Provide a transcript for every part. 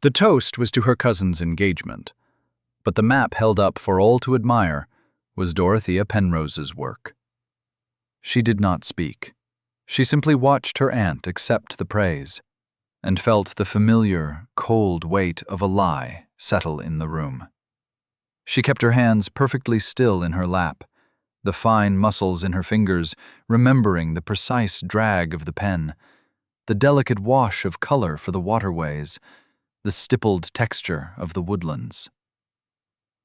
The toast was to her cousin's engagement, but the map held up for all to admire was Dorothea Penrose's work. She did not speak. She simply watched her aunt accept the praise and felt the familiar, cold weight of a lie settle in the room. She kept her hands perfectly still in her lap, the fine muscles in her fingers remembering the precise drag of the pen, the delicate wash of color for the waterways, the stippled texture of the woodlands.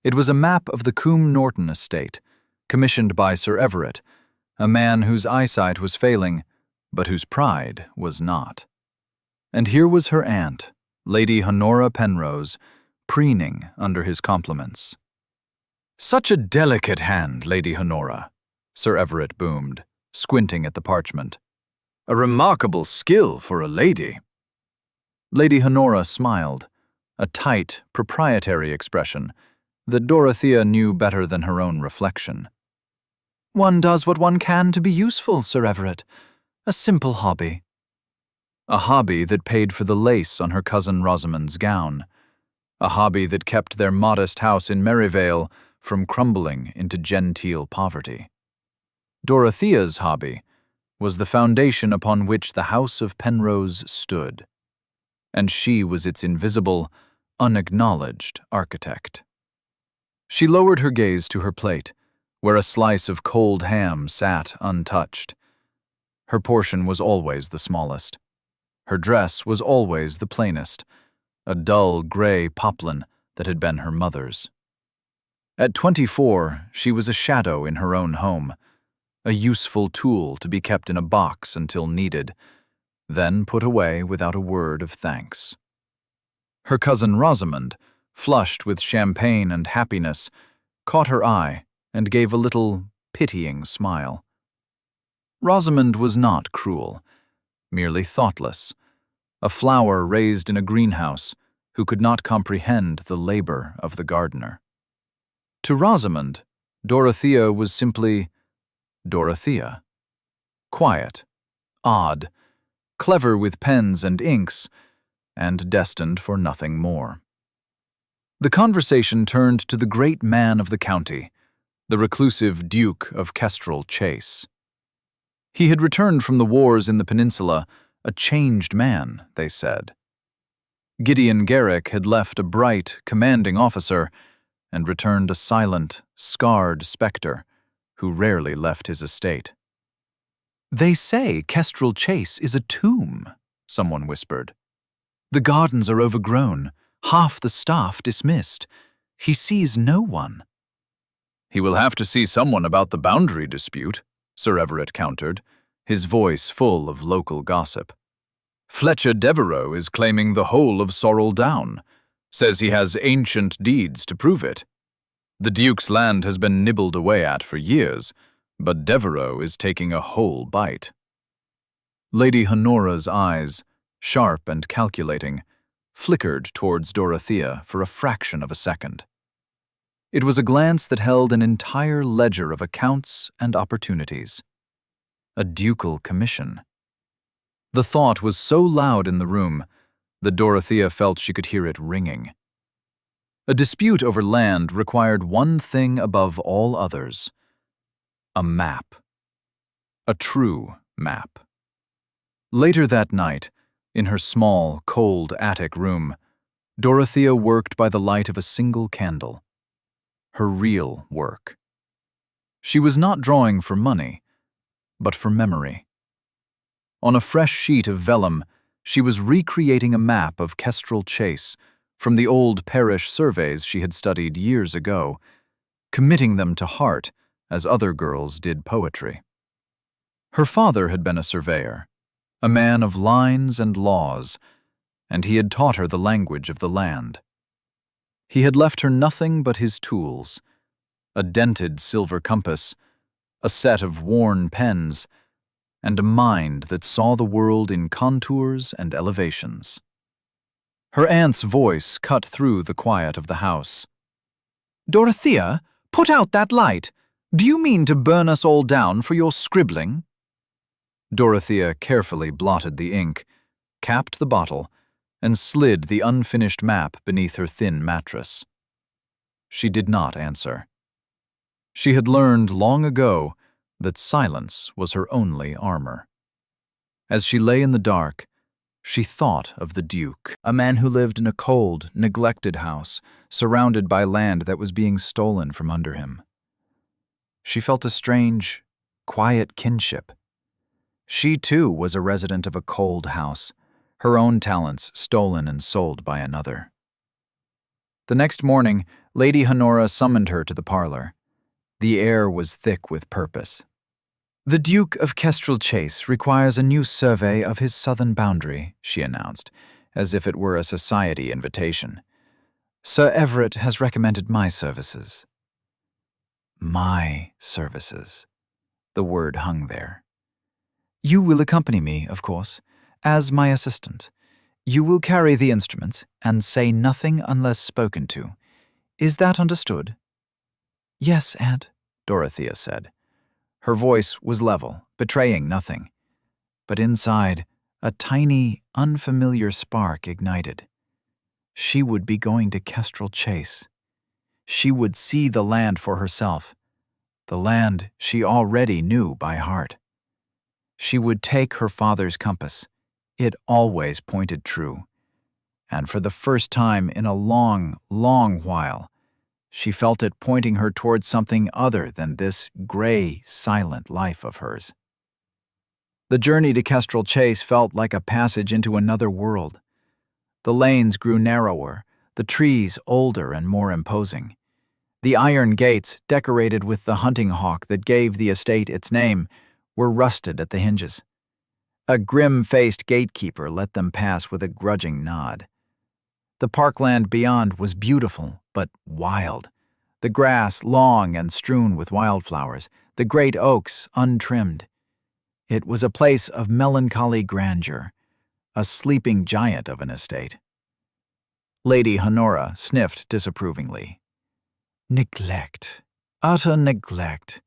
It was a map of the Combe Norton estate, commissioned by Sir Everett, a man whose eyesight was failing, but whose pride was not. And here was her aunt, Lady Honora Penrose, preening under his compliments. "Such a delicate hand, Lady Honora," Sir Everett boomed, squinting at the parchment. "A remarkable skill for a lady." Lady Honora smiled, a tight, proprietary expression that Dorothea knew better than her own reflection. "One does what one can to be useful, Sir Everett. A simple hobby." A hobby that paid for the lace on her cousin Rosamond's gown. A hobby that kept their modest house in Merivale from crumbling into genteel poverty. Dorothea's hobby was the foundation upon which the house of Penrose stood, and she was its invisible, unacknowledged architect. She lowered her gaze to her plate, where a slice of cold ham sat untouched. Her portion was always the smallest. Her dress was always the plainest, a dull gray poplin that had been her mother's. At 24, she was a shadow in her own home, a useful tool to be kept in a box until needed, then put away without a word of thanks. Her cousin Rosamond, flushed with champagne and happiness, caught her eye and gave a little, pitying smile. Rosamond was not cruel, merely thoughtless, a flower raised in a greenhouse who could not comprehend the labor of the gardener. To Rosamond, Dorothea was simply Dorothea. Quiet, odd, clever with pens and inks, and destined for nothing more. The conversation turned to the great man of the county, the reclusive Duke of Kestrel Chase. He had returned from the wars in the peninsula, a changed man, they said. Gideon Garrick had left a bright, commanding officer and returned a silent, scarred spectre who rarely left his estate. "They say Kestrel Chase is a tomb," someone whispered. "The gardens are overgrown, half the staff dismissed. He sees no one." "He will have to see someone about the boundary dispute," Sir Everett countered, his voice full of local gossip. "Fletcher Devereux is claiming the whole of Sorrel Down, says he has ancient deeds to prove it. The Duke's land has been nibbled away at for years, but Devereux is taking a whole bite." Lady Honora's eyes, sharp and calculating, flickered towards Dorothea for a fraction of a second. It was a glance that held an entire ledger of accounts and opportunities. A ducal commission. The thought was so loud in the room that Dorothea felt she could hear it ringing. A dispute over land required one thing above all others: a map. A true map. Later that night, in her small, cold attic room, Dorothea worked by the light of a single candle. Her real work. She was not drawing for money, but for memory. On a fresh sheet of vellum, she was recreating a map of Kestrel Chase from the old parish surveys she had studied years ago, committing them to heart as other girls did poetry. Her father had been a surveyor, a man of lines and laws, and he had taught her the language of the land. He had left her nothing but his tools, a dented silver compass, a set of worn pens, and a mind that saw the world in contours and elevations. Her aunt's voice cut through the quiet of the house. "Dorothea, put out that light. Do you mean to burn us all down for your scribbling?" Dorothea carefully blotted the ink, capped the bottle, and slid the unfinished map beneath her thin mattress. She did not answer. She had learned long ago that silence was her only armor. As she lay in the dark, she thought of the Duke, a man who lived in a cold, neglected house, surrounded by land that was being stolen from under him. She felt a strange, quiet kinship. She, too, was a resident of a cold house, her own talents stolen and sold by another. The next morning, Lady Honora summoned her to the parlor. The air was thick with purpose. "The Duke of Kestrel Chase requires a new survey of his southern boundary," she announced, as if it were a society invitation. "Sir Everett has recommended my services." My services. The word hung there. "You will accompany me, of course, as my assistant. You will carry the instruments and say nothing unless spoken to. Is that understood?" "Yes, Aunt," Dorothea said. Her voice was level, betraying nothing. But inside, a tiny, unfamiliar spark ignited. She would be going to Kestrel Chase. She would see the land for herself, the land she already knew by heart. She would take her father's compass. It always pointed true. And for the first time in a long, long while, she felt it pointing her towards something other than this gray, silent life of hers. The journey to Kestrel Chase felt like a passage into another world. The lanes grew narrower, the trees older and more imposing. The iron gates, decorated with the hunting hawk that gave the estate its name, were rusted at the hinges. A grim-faced gatekeeper let them pass with a grudging nod. The parkland beyond was beautiful, but wild. The grass long and strewn with wildflowers, the great oaks untrimmed. It was a place of melancholy grandeur, a sleeping giant of an estate. Lady Honora sniffed disapprovingly. Neglect. Utter neglect.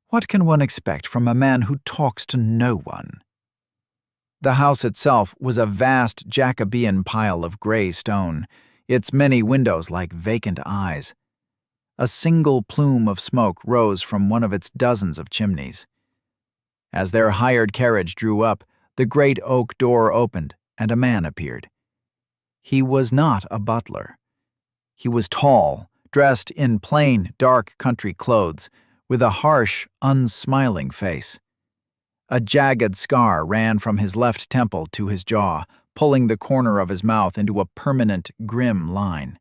What can one expect from a man who talks to no one? The house itself was a vast Jacobean pile of gray stone, its many windows like vacant eyes. A single plume of smoke rose from one of its dozens of chimneys. As their hired carriage drew up, the great oak door opened and a man appeared. He was not a butler. He was tall, dressed in plain, dark country clothes, with a harsh, unsmiling face. A jagged scar ran from his left temple to his jaw, pulling the corner of his mouth into a permanent, grim line.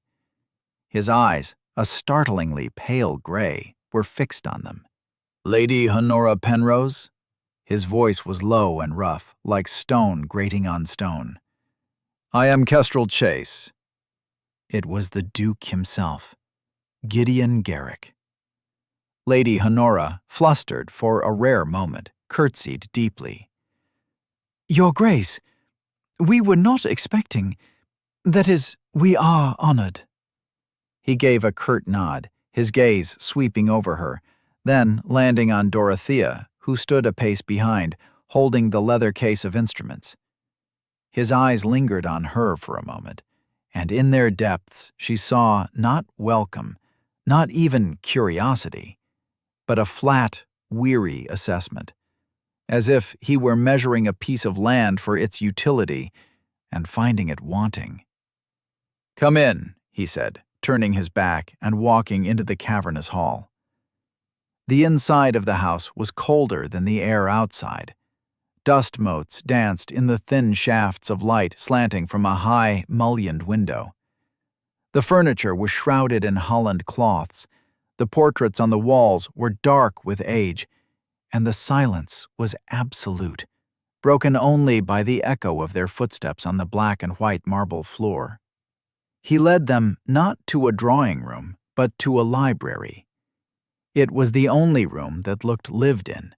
His eyes, a startlingly pale gray, were fixed on them. "Lady Honora Penrose?" His voice was low and rough, like stone grating on stone. "I am Kestrel Chase." It was the Duke himself, Gideon Garrick. Lady Honora, flustered for a rare moment, curtsied deeply. "Your Grace, we were not expecting. That is, we are honored." He gave a curt nod, his gaze sweeping over her, then landing on Dorothea, who stood a pace behind, holding the leather case of instruments. His eyes lingered on her for a moment, and in their depths she saw not welcome, not even curiosity, but a flat, weary assessment, as if he were measuring a piece of land for its utility and finding it wanting. "Come in," he said, turning his back and walking into the cavernous hall. The inside of the house was colder than the air outside. Dust motes danced in the thin shafts of light slanting from a high, mullioned window. The furniture was shrouded in Holland cloths. The portraits on the walls were dark with age, and the silence was absolute, broken only by the echo of their footsteps on the black and white marble floor. He led them not to a drawing room, but to a library. It was the only room that looked lived in.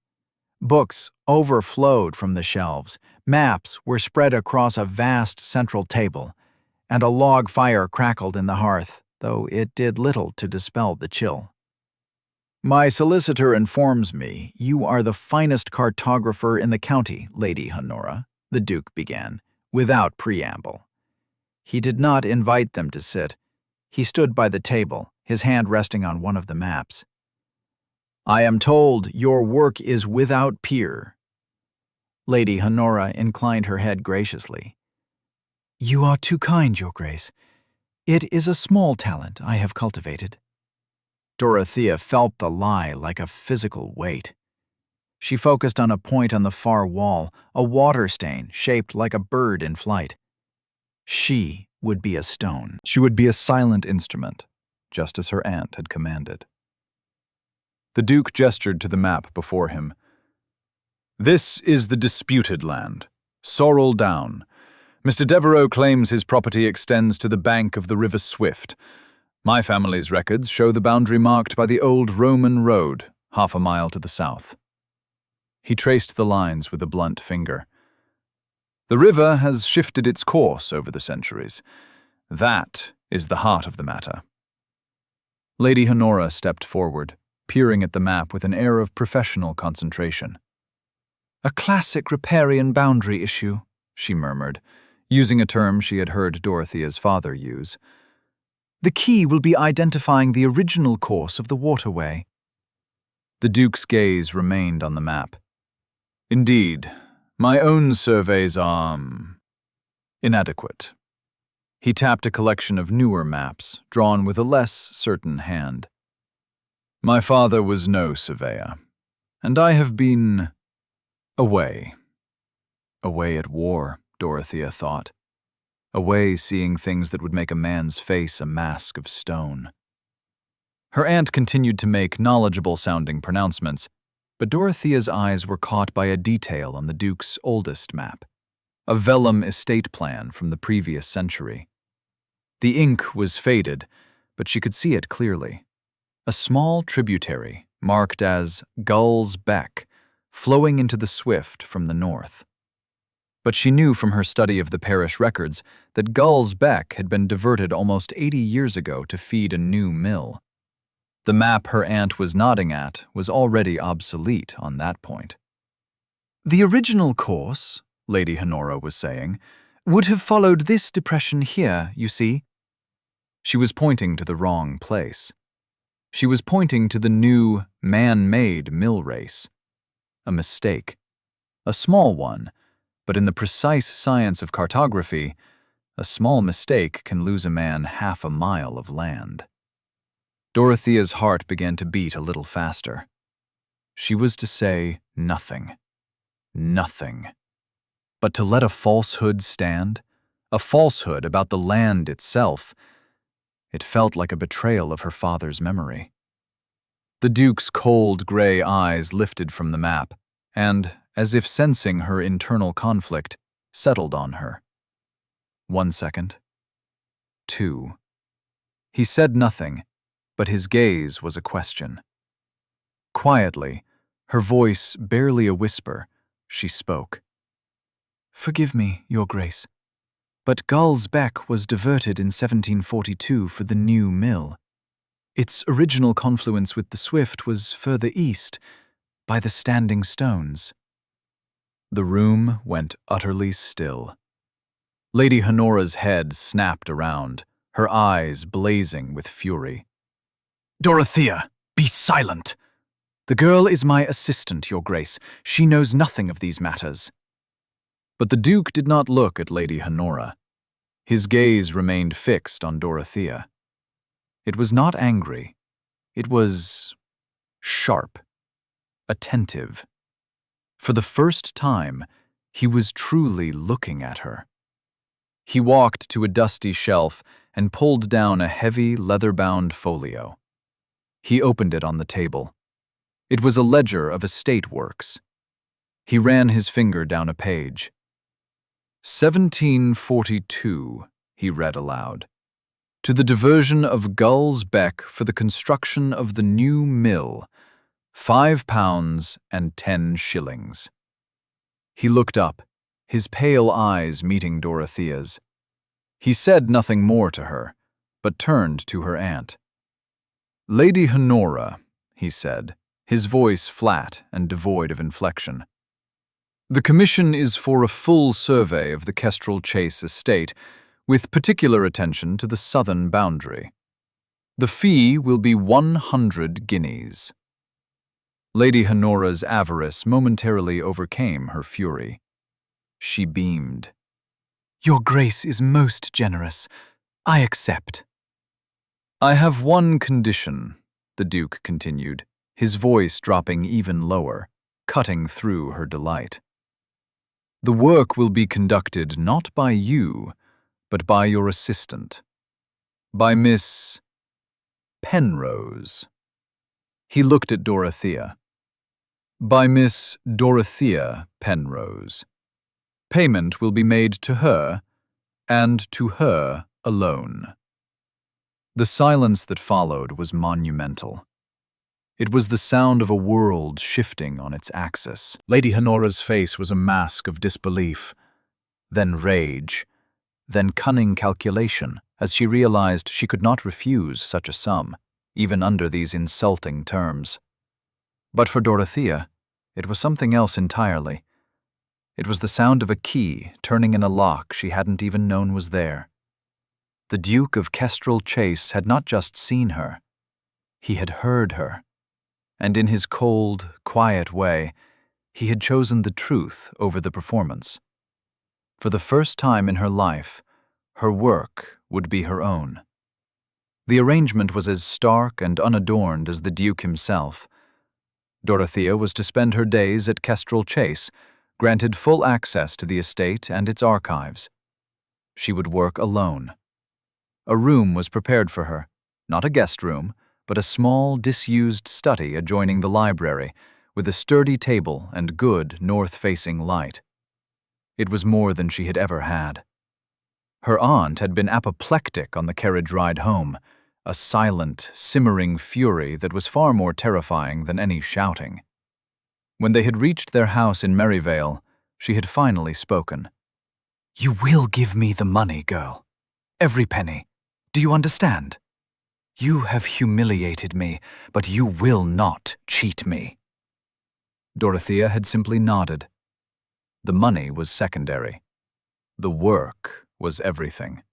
Books overflowed from the shelves, maps were spread across a vast central table, and a log fire crackled in the hearth, though it did little to dispel the chill. "My solicitor informs me you are the finest cartographer in the county, Lady Honora," the Duke began, without preamble. He did not invite them to sit. He stood by the table, his hand resting on one of the maps. "I am told your work is without peer." Lady Honora inclined her head graciously. "You are too kind, Your Grace. It is a small talent I have cultivated." Dorothea felt the lie like a physical weight. She focused on a point on the far wall, a water stain shaped like a bird in flight. She would be a stone. She would be a silent instrument, just as her aunt had commanded. The Duke gestured to the map before him. "This is the disputed land, Sorrel Down. Mr. Devereux claims his property extends to the bank of the River Swift. My family's records show the boundary marked by the old Roman road, half a mile to the south." He traced the lines with a blunt finger. "The river has shifted its course over the centuries. That is the heart of the matter." Lady Honora stepped forward, peering at the map with an air of professional concentration. "A classic riparian boundary issue," she murmured, using a term she had heard Dorothea's father use. "The key will be identifying the original course of the waterway." The Duke's gaze remained on the map. "Indeed, my own surveys are inadequate." He tapped a collection of newer maps, drawn with a less certain hand. "My father was no surveyor, and I have been away." Away at war, Dorothea thought. Away seeing things that would make a man's face a mask of stone. Her aunt continued to make knowledgeable-sounding pronouncements, but Dorothea's eyes were caught by a detail on the Duke's oldest map, a vellum estate plan from the previous century. The ink was faded, but she could see it clearly. A small tributary, marked as Gull's Beck, flowing into the Swift from the north. But she knew from her study of the parish records that Gull's Beck had been diverted almost 80 years ago to feed a new mill. The map her aunt was nodding at was already obsolete on that point. "The original course," Lady Honora was saying, "would have followed this depression here, you see." She was pointing to the wrong place. She was pointing to the new, man-made mill race. A mistake. A small one, but in the precise science of cartography, a small mistake can lose a man half a mile of land. Dorothea's heart began to beat a little faster. She was to say nothing. Nothing. But to let a falsehood stand, a falsehood about the land itself, it felt like a betrayal of her father's memory. The Duke's cold gray eyes lifted from the map, and, as if sensing her internal conflict, settled on her. 1 second. 2. He said nothing, but his gaze was a question. Quietly, her voice barely a whisper, she spoke. "Forgive me, Your Grace, but Gull's Beck was diverted in 1742 for the new mill. Its original confluence with the Swift was further east, by the Standing Stones." The room went utterly still. Lady Honora's head snapped around, her eyes blazing with fury. "Dorothea, be silent! The girl is my assistant, Your Grace. She knows nothing of these matters." But the Duke did not look at Lady Honora. His gaze remained fixed on Dorothea. It was not angry. It was sharp, attentive. For the first time, he was truly looking at her. He walked to a dusty shelf and pulled down a heavy, leather-bound folio. He opened it on the table. It was a ledger of estate works. He ran his finger down a page. 1742, he read aloud. "To the diversion of Gull's Beck for the construction of the new mill, £5 and 10 shillings. He looked up, his pale eyes meeting Dorothea's. He said nothing more to her, but turned to her aunt. "Lady Honora," he said, his voice flat and devoid of inflection. "The commission is for a full survey of the Kestrel Chase estate, with particular attention to the southern boundary. The fee will be 100 guineas. Lady Honora's avarice momentarily overcame her fury. She beamed. "Your Grace is most generous. I accept." "I have one condition," the Duke continued, his voice dropping even lower, cutting through her delight. "The work will be conducted not by you, but by your assistant, by Miss Penrose." He looked at Dorothea. "By Miss Dorothea Penrose. Payment will be made to her, and to her alone." The silence that followed was monumental. It was the sound of a world shifting on its axis. Lady Honora's face was a mask of disbelief, then rage, then cunning calculation, as she realized she could not refuse such a sum, even under these insulting terms. But for Dorothea, it was something else entirely. It was the sound of a key turning in a lock she hadn't even known was there. The Duke of Kestrel Chase had not just seen her, he had heard her. And in his cold, quiet way, he had chosen the truth over the performance. For the first time in her life, her work would be her own. The arrangement was as stark and unadorned as the Duke himself. Dorothea was to spend her days at Kestrel Chase, granted full access to the estate and its archives. She would work alone. A room was prepared for her, not a guest room, but a small, disused study adjoining the library, with a sturdy table and good north-facing light. It was more than she had ever had. Her aunt had been apoplectic on the carriage ride home, a silent, simmering fury that was far more terrifying than any shouting. When they had reached their house in Merivale, she had finally spoken. "You will give me the money, girl. Every penny. Do you understand? You have humiliated me, but you will not cheat me." Dorothea had simply nodded. The money was secondary. The work was everything.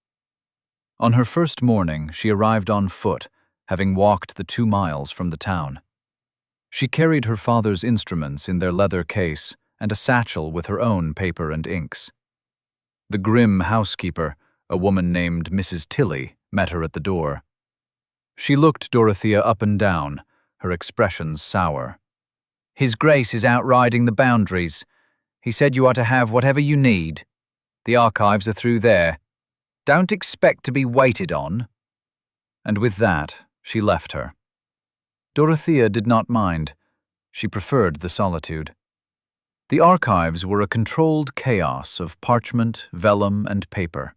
On her first morning, she arrived on foot, having walked the 2 miles from the town. She carried her father's instruments in their leather case and a satchel with her own paper and inks. The grim housekeeper, a woman named Mrs. Tilly, met her at the door. She looked Dorothea up and down, her expression sour. "His Grace is outriding the boundaries. He said you are to have whatever you need. The archives are through there. Don't expect to be waited on." And with that, she left her. Dorothea did not mind. She preferred the solitude. The archives were a controlled chaos of parchment, vellum, and paper.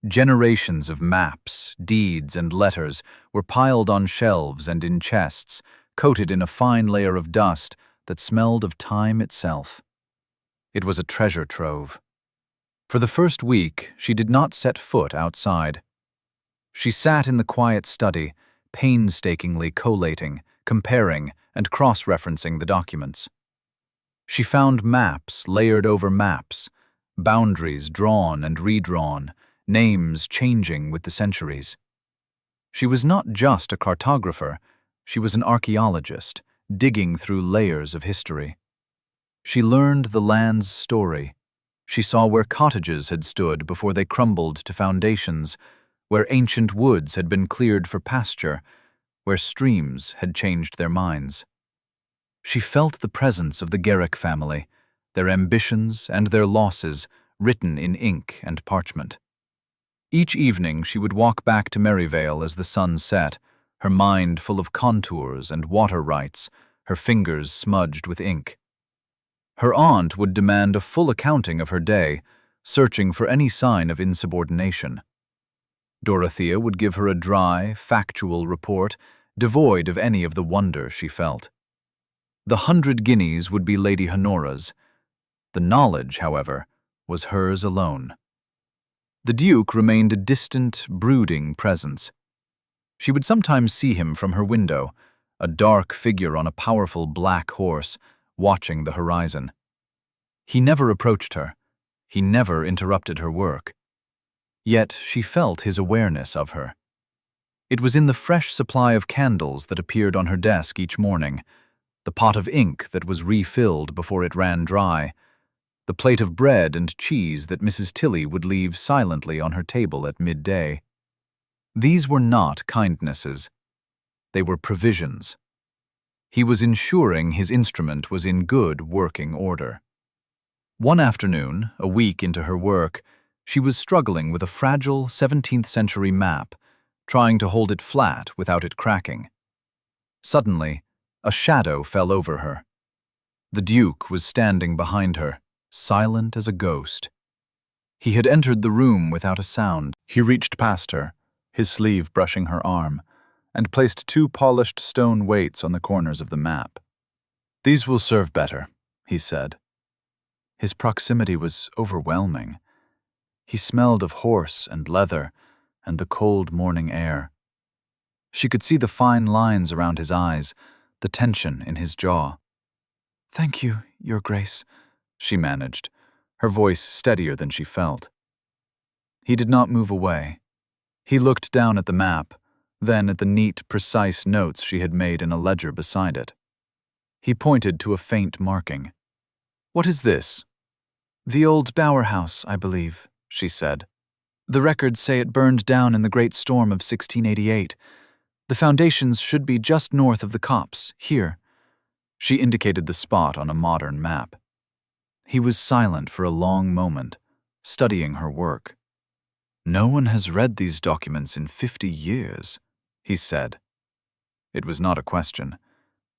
Generations of maps, deeds, and letters were piled on shelves and in chests, coated in a fine layer of dust that smelled of time itself. It was a treasure trove. For the first week, she did not set foot outside. She sat in the quiet study, painstakingly collating, comparing, and cross-referencing the documents. She found maps layered over maps, boundaries drawn and redrawn, names changing with the centuries. She was not just a cartographer, she was an archaeologist, digging through layers of history. She learned the land's story. She saw where cottages had stood before they crumbled to foundations, where ancient woods had been cleared for pasture, where streams had changed their minds. She felt the presence of the Garrick family, their ambitions and their losses written in ink and parchment. Each evening she would walk back to Merivale as the sun set, her mind full of contours and water rights, her fingers smudged with ink. Her aunt would demand a full accounting of her day, searching for any sign of insubordination. Dorothea would give her a dry, factual report, devoid of any of the wonder she felt. The 100 guineas would be Lady Honora's. The knowledge, however, was hers alone. The Duke remained a distant, brooding presence. She would sometimes see him from her window, a dark figure on a powerful black horse, watching the horizon. He never approached her. He never interrupted her work. Yet she felt his awareness of her. It was in the fresh supply of candles that appeared on her desk each morning, the pot of ink that was refilled before it ran dry, the plate of bread and cheese that Mrs. Tilly would leave silently on her table at midday. These were not kindnesses. They were provisions. He was ensuring his instrument was in good working order. One afternoon, a week into her work, she was struggling with a fragile 17th-century map, trying to hold it flat without it cracking. Suddenly, a shadow fell over her. The Duke was standing behind her, silent as a ghost. He had entered the room without a sound. He reached past her, his sleeve brushing her arm, and placed 2 polished stone weights on the corners of the map. "These will serve better," he said. His proximity was overwhelming. He smelled of horse and leather and the cold morning air. She could see the fine lines around his eyes, the tension in his jaw. "Thank you, Your Grace," she managed, her voice steadier than she felt. He did not move away. He looked down at the map, then at the neat, precise notes she had made in a ledger beside it. He pointed to a faint marking. "What is this?" "The old Bower House, I believe," she said. "The records say it burned down in the Great Storm of 1688. The foundations should be just north of the copse, here." She indicated the spot on a modern map. He was silent for a long moment, studying her work. "No one has read these documents in 50 years, he said. It was not a question.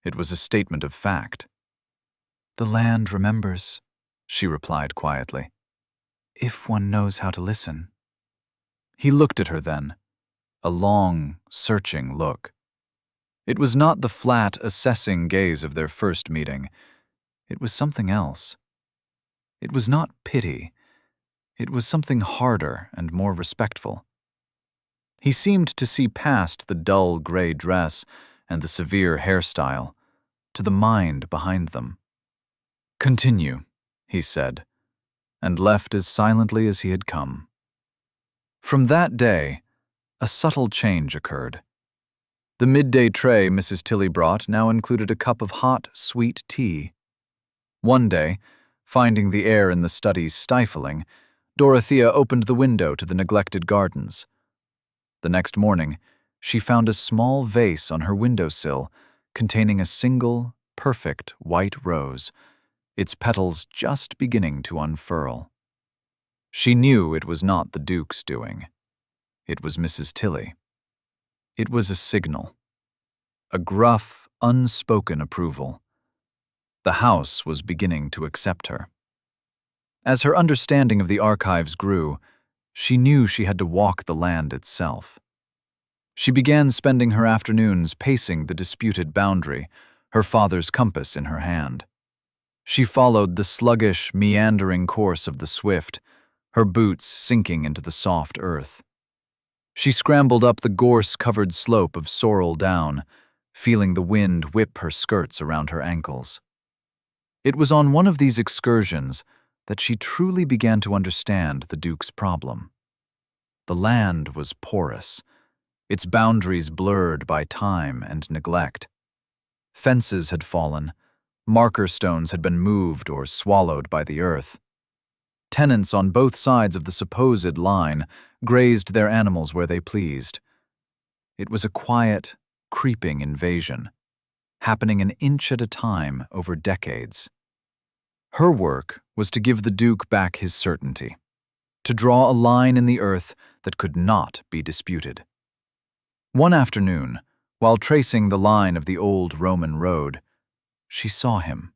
It was a statement of fact. "The land remembers," she replied quietly, "if one knows how to listen." He looked at her then, a long, searching look. It was not the flat, assessing gaze of their first meeting. It was something else. It was not pity. It was something harder and more respectful. He seemed to see past the dull gray dress and the severe hairstyle, to the mind behind them. "Continue," he said, and left as silently as he had come. From that day, a subtle change occurred. The midday tray Mrs. Tilly brought now included a cup of hot, sweet tea. One day, finding the air in the study stifling, Dorothea opened the window to the neglected gardens. The next morning, she found a small vase on her windowsill containing a single, perfect white rose, its petals just beginning to unfurl. She knew it was not the Duke's doing. It was Mrs. Tilly. It was a signal, a gruff, unspoken approval. The house was beginning to accept her. As her understanding of the archives grew, she knew she had to walk the land itself. She began spending her afternoons pacing the disputed boundary, her father's compass in her hand. She followed the sluggish, meandering course of the Swift, her boots sinking into the soft earth. She scrambled up the gorse-covered slope of Sorrel Down, feeling the wind whip her skirts around her ankles. It was on one of these excursions that she truly began to understand the Duke's problem. The land was porous, its boundaries blurred by time and neglect. Fences had fallen, marker stones had been moved or swallowed by the earth. Tenants on both sides of the supposed line grazed their animals where they pleased. It was a quiet, creeping invasion, happening an inch at a time over decades. Her work was to give the Duke back his certainty, to draw a line in the earth that could not be disputed. One afternoon, while tracing the line of the old Roman road, she saw him.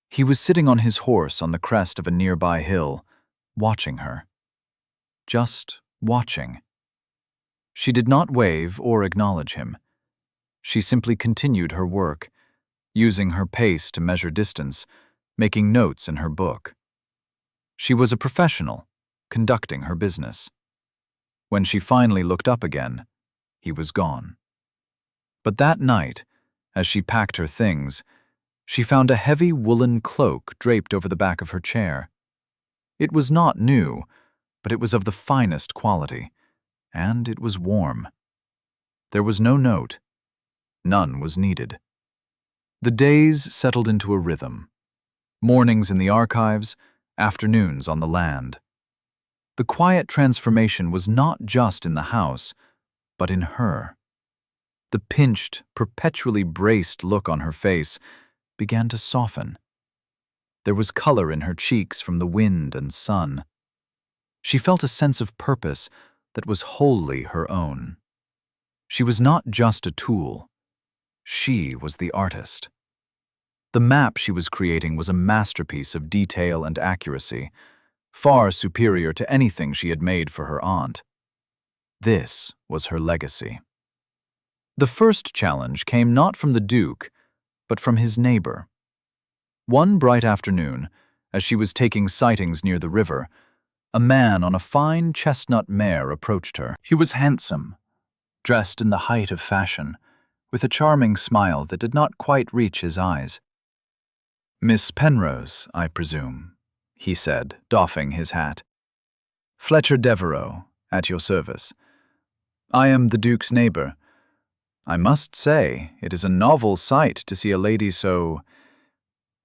He was sitting on his horse on the crest of a nearby hill, watching her. Just watching. She did not wave or acknowledge him. She simply continued her work, using her pace to measure distance, making notes in her book. She was a professional, conducting her business. When she finally looked up again, he was gone. But that night, as she packed her things, she found a heavy woolen cloak draped over the back of her chair. It was not new, but it was of the finest quality, and it was warm. There was no note. None was needed. The days settled into a rhythm. Mornings in the archives, afternoons on the land. The quiet transformation was not just in the house, but in her. The pinched, perpetually braced look on her face began to soften. There was color in her cheeks from the wind and sun. She felt a sense of purpose that was wholly her own. She was not just a tool. She was the artist. The map she was creating was a masterpiece of detail and accuracy, far superior to anything she had made for her aunt. This was her legacy. The first challenge came not from the Duke, but from his neighbor. One bright afternoon, as she was taking sightings near the river, a man on a fine chestnut mare approached her. He was handsome, dressed in the height of fashion, with a charming smile that did not quite reach his eyes. "Miss Penrose, I presume," he said, doffing his hat. "Fletcher Devereux, at your service. I am the Duke's neighbor. I must say, it is a novel sight to see a lady so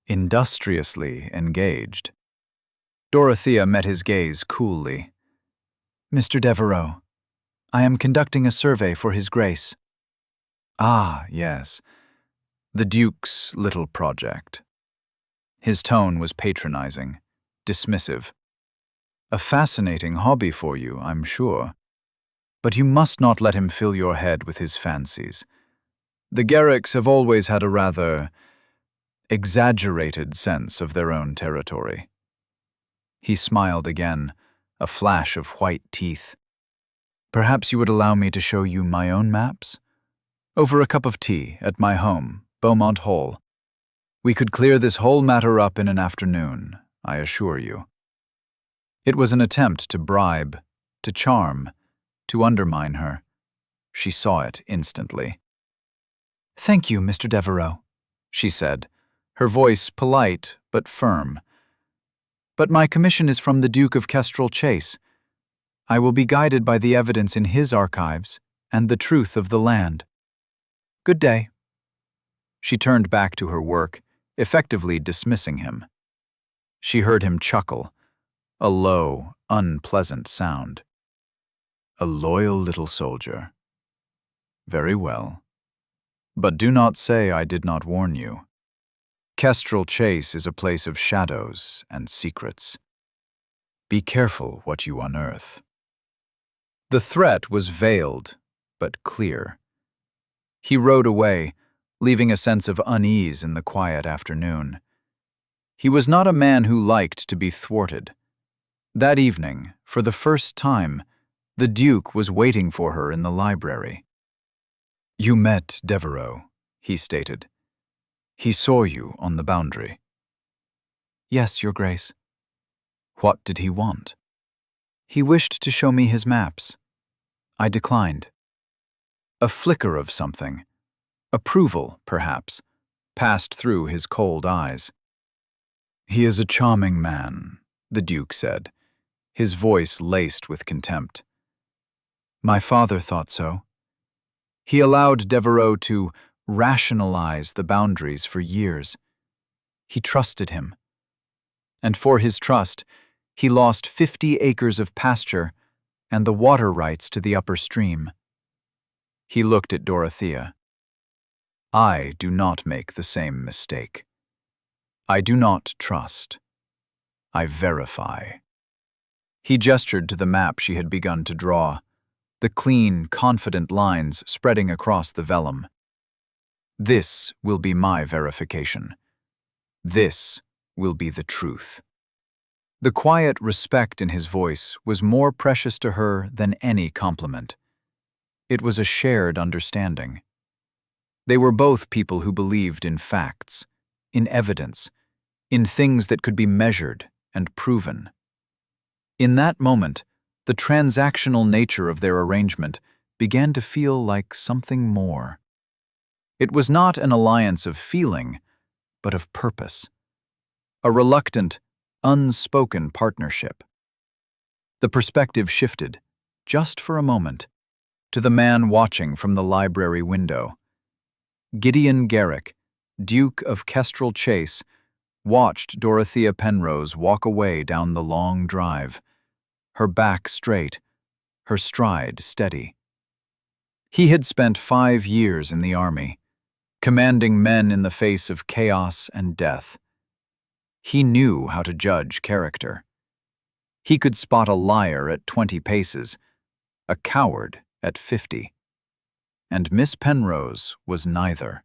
industriously engaged." Dorothea met his gaze coolly. "Mr. Devereux, I am conducting a survey for His Grace." "Ah, yes. The Duke's little project." His tone was patronizing, dismissive. "A fascinating hobby for you, I'm sure. But you must not let him fill your head with his fancies. The Garricks have always had a rather exaggerated sense of their own territory." He smiled again, a flash of white teeth. "Perhaps you would allow me to show you my own maps? Over a cup of tea at my home, Beaumont Hall. We could clear this whole matter up in an afternoon, I assure you." It was an attempt to bribe, to charm, to undermine her. She saw it instantly. "Thank you, Mr. Devereux," she said, her voice polite but firm. "But my commission is from the Duke of Kestrel Chase. I will be guided by the evidence in his archives and the truth of the land. Good day." She turned back to her work, effectively dismissing him. She heard him chuckle, a low, unpleasant sound. "A loyal little soldier. Very well. But do not say I did not warn you. Kestrel Chase is a place of shadows and secrets. Be careful what you unearth." The threat was veiled, but clear. He rode away, leaving a sense of unease in the quiet afternoon. He was not a man who liked to be thwarted. That evening, for the first time, the Duke was waiting for her in the library. "You met Devereux," he stated. "He saw you on the boundary." "Yes, Your Grace." "What did he want?" "He wished to show me his maps. I declined." A flicker of something, approval, perhaps, passed through his cold eyes. "He is a charming man," the Duke said, his voice laced with contempt. "My father thought so. He allowed Devereux to rationalize the boundaries for years. He trusted him. And for his trust, he lost 50 acres of pasture and the water rights to the upper stream." He looked at Dorothea. "I do not make the same mistake. I do not trust. I verify." He gestured to the map she had begun to draw, the clean, confident lines spreading across the vellum. "This will be my verification. This will be the truth." The quiet respect in his voice was more precious to her than any compliment. It was a shared understanding. They were both people who believed in facts, in evidence, in things that could be measured and proven. In that moment, the transactional nature of their arrangement began to feel like something more. It was not an alliance of feeling, but of purpose. A reluctant, unspoken partnership. The perspective shifted, just for a moment, to the man watching from the library window. Gideon Garrick, Duke of Kestrel Chase, watched Dorothea Penrose walk away down the long drive, her back straight, her stride steady. He had spent 5 years in the army, commanding men in the face of chaos and death. He knew how to judge character. He could spot a liar at 20 paces, a coward at 50. And Miss Penrose was neither.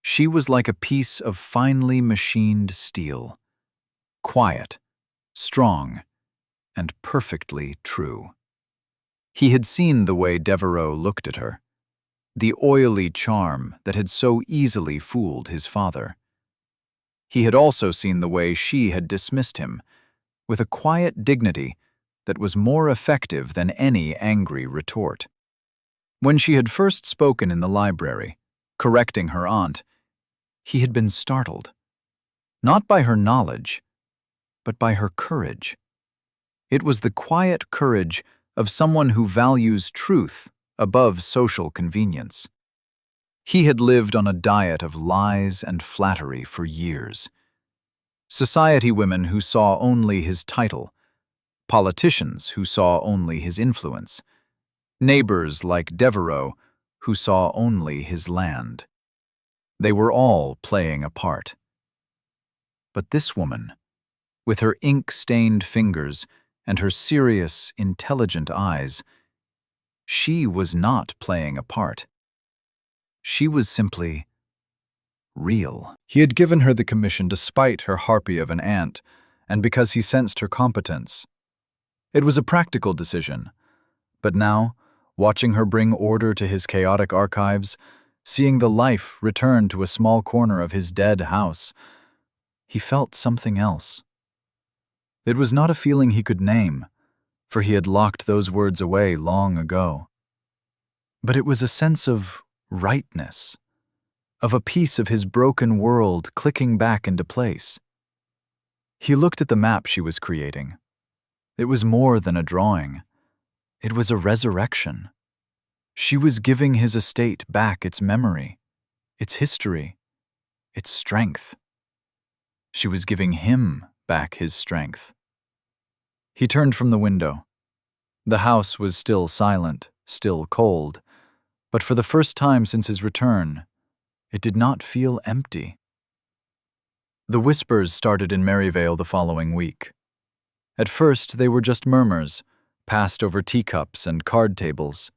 She was like a piece of finely machined steel, quiet, strong, and perfectly true. He had seen the way Devereux looked at her, the oily charm that had so easily fooled his father. He had also seen the way she had dismissed him, with a quiet dignity that was more effective than any angry retort. When she had first spoken in the library, correcting her aunt, he had been startled, not by her knowledge, but by her courage. It was the quiet courage of someone who values truth above social convenience. He had lived on a diet of lies and flattery for years. Society women who saw only his title, politicians who saw only his influence, neighbors like Devereux who saw only his land. They were all playing a part. But this woman, with her ink-stained fingers and her serious, intelligent eyes, she was not playing a part. She was simply real. He had given her the commission despite her harpy of an aunt, and because he sensed her competence. It was a practical decision, but now, watching her bring order to his chaotic archives, seeing the life return to a small corner of his dead house, he felt something else. It was not a feeling he could name, for he had locked those words away long ago. But it was a sense of rightness, of a piece of his broken world clicking back into place. He looked at the map she was creating. It was more than a drawing. It was a resurrection. She was giving his estate back its memory, its history, its strength. She was giving him back his strength. He turned from the window. The house was still silent, still cold, but for the first time since his return, it did not feel empty. The whispers started in Maryvale the following week. At first, they were just murmurs, passed over teacups and card tables.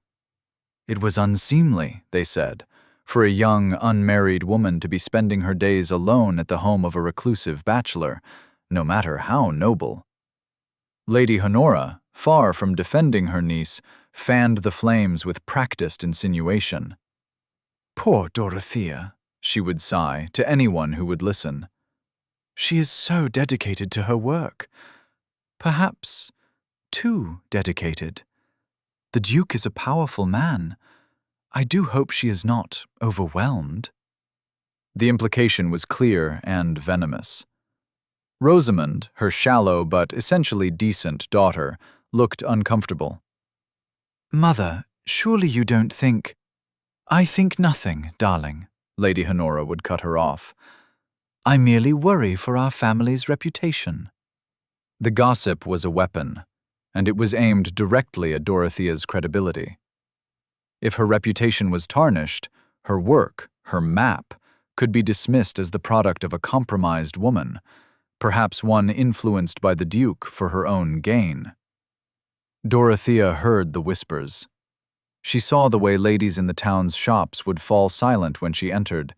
It was unseemly, they said, for a young, unmarried woman to be spending her days alone at the home of a reclusive bachelor, no matter how noble. Lady Honora, far from defending her niece, fanned the flames with practiced insinuation. "Poor Dorothea," she would sigh to anyone who would listen. "She is so dedicated to her work. Perhaps too dedicated. The Duke is a powerful man. I do hope she is not overwhelmed." The implication was clear and venomous. Rosamond, her shallow but essentially decent daughter, looked uncomfortable. "Mother, surely you don't think—" "I think nothing, darling," Lady Honora would cut her off. "I merely worry for our family's reputation." The gossip was a weapon, and it was aimed directly at Dorothea's credibility. If her reputation was tarnished, her work, her map, could be dismissed as the product of a compromised woman, perhaps one influenced by the Duke for her own gain. Dorothea heard the whispers. She saw the way ladies in the town's shops would fall silent when she entered,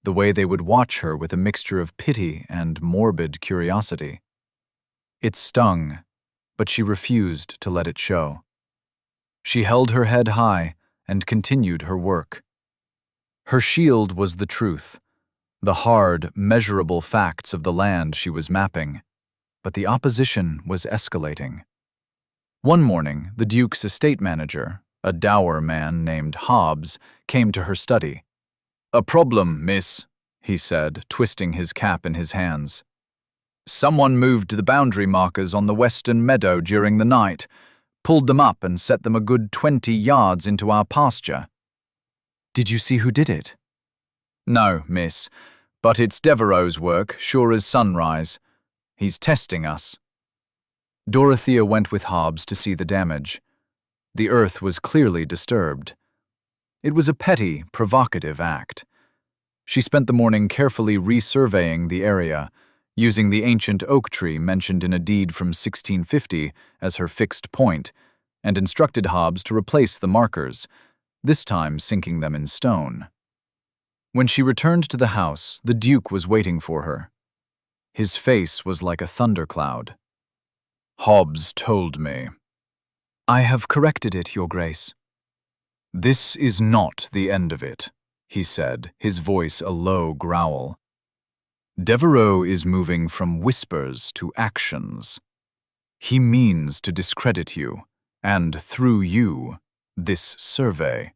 the way they would watch her with a mixture of pity and morbid curiosity. It stung, but she refused to let it show. She held her head high and continued her work. Her shield was the truth, the hard, measurable facts of the land she was mapping, but the opposition was escalating. One morning, the Duke's estate manager, a dour man named Hobbs, came to her study. "A problem, miss," he said, twisting his cap in his hands. Someone moved the boundary markers on the western meadow during the night, pulled them up and set them a good 20 yards into our pasture. Did you see who did it? No, miss, but it's Devereux's work, sure as sunrise. He's testing us. Dorothea went with Hobbs to see the damage. The earth was clearly disturbed. It was a petty, provocative act. She spent the morning carefully resurveying the area, using the ancient oak tree mentioned in a deed from 1650 as her fixed point, and instructed Hobbs to replace the markers, this time sinking them in stone. When she returned to the house, the Duke was waiting for her. His face was like a thundercloud. Hobbs told me. I have corrected it, Your Grace. This is not the end of it, he said, his voice a low growl. Devereux is moving from whispers to actions. He means to discredit you, and through you, this survey.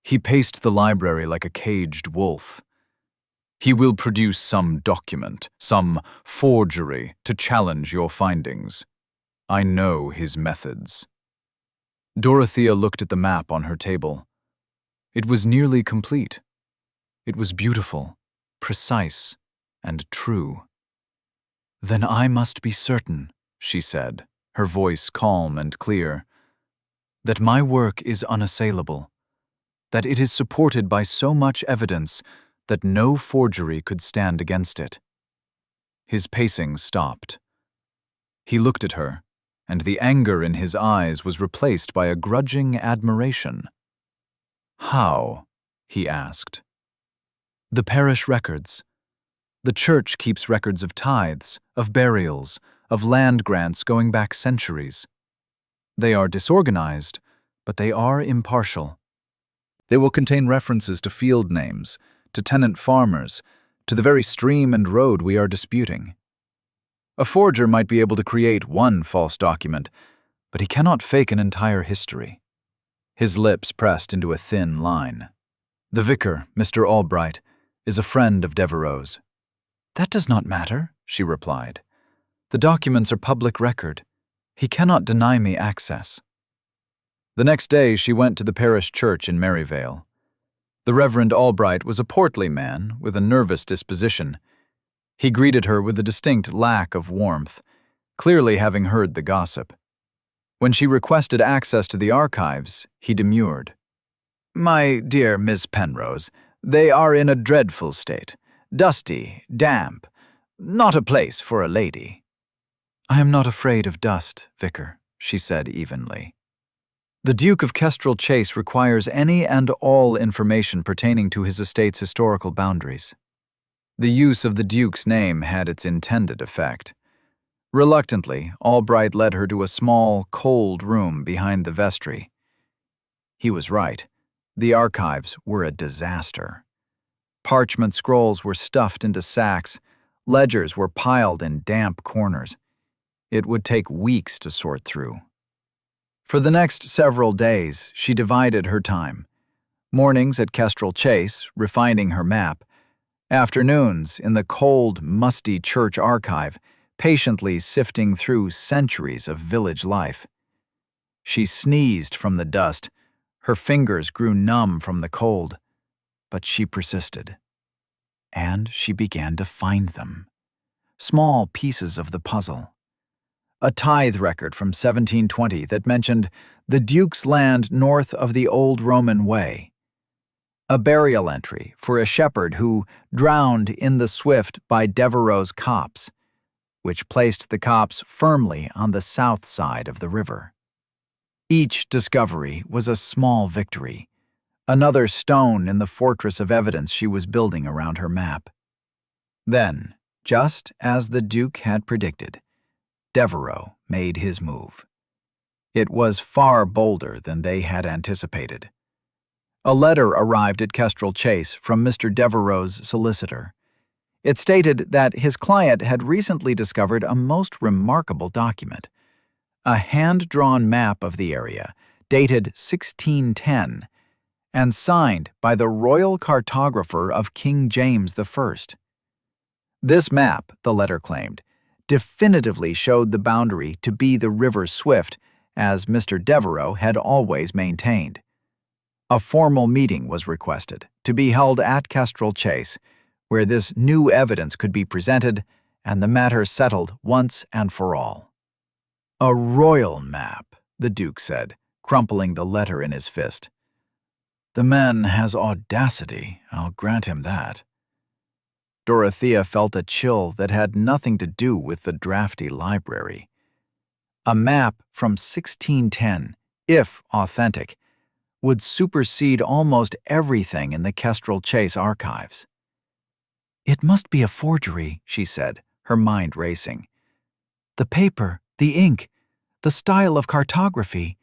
He paced the library like a caged wolf. He will produce some document, some forgery to challenge your findings. I know his methods. Dorothea looked at the map on her table. It was nearly complete. It was beautiful, precise, and true. Then I must be certain, she said, her voice calm and clear, that my work is unassailable, that it is supported by so much evidence that no forgery could stand against it. His pacing stopped. He looked at her, and the anger in his eyes was replaced by a grudging admiration. How? He asked. The parish records. The church keeps records of tithes, of burials, of land grants going back centuries. They are disorganized, but they are impartial. They will contain references to field names, to tenant farmers, to the very stream and road we are disputing. A forger might be able to create one false document, but he cannot fake an entire history. His lips pressed into a thin line. The vicar, Mr. Albright, is a friend of Devereux's. That does not matter, she replied. The documents are public record. He cannot deny me access. The next day she went to the parish church in Maryvale. The Reverend Albright was a portly man with a nervous disposition. He greeted her with a distinct lack of warmth, clearly having heard the gossip. When she requested access to the archives, he demurred. My dear Miss Penrose, they are in a dreadful state. Dusty, damp, not a place for a lady. I am not afraid of dust, Vicar, she said evenly. The Duke of Kestrel Chase requires any and all information pertaining to his estate's historical boundaries. The use of the Duke's name had its intended effect. Reluctantly, Albright led her to a small, cold room behind the vestry. He was right. The archives were a disaster. Parchment scrolls were stuffed into sacks. Ledgers were piled in damp corners. It would take weeks to sort through. For the next several days, she divided her time. Mornings at Kestrel Chase, refining her map. Afternoons in the cold, musty church archive, patiently sifting through centuries of village life. She sneezed from the dust. Her fingers grew numb from the cold. But she persisted. And she began to find them. Small pieces of the puzzle. A tithe record from 1720 that mentioned the Duke's land north of the Old Roman Way. A burial entry for a shepherd who drowned in the Swift by Devereux's copse, which placed the copse firmly on the south side of the river. Each discovery was a small victory, another stone in the fortress of evidence she was building around her map. Then, just as the Duke had predicted, Devereux made his move. It was far bolder than they had anticipated. A letter arrived at Kestrel Chase from Mr. Devereux's solicitor. It stated that his client had recently discovered a most remarkable document, a hand-drawn map of the area, dated 1610, and signed by the royal cartographer of King James I. This map, the letter claimed, definitively showed the boundary to be the River Swift, as Mr. Devereux had always maintained. A formal meeting was requested, to be held at Kestrel Chase, where this new evidence could be presented and the matter settled once and for all. "A royal map," the Duke said, crumpling the letter in his fist. "The man has audacity, I'll grant him that." Dorothea felt a chill that had nothing to do with the drafty library. A map from 1610, if authentic, would supersede almost everything in the Kestrel Chase archives. "It must be a forgery," she said, her mind racing. "The paper, the ink, the style of cartography,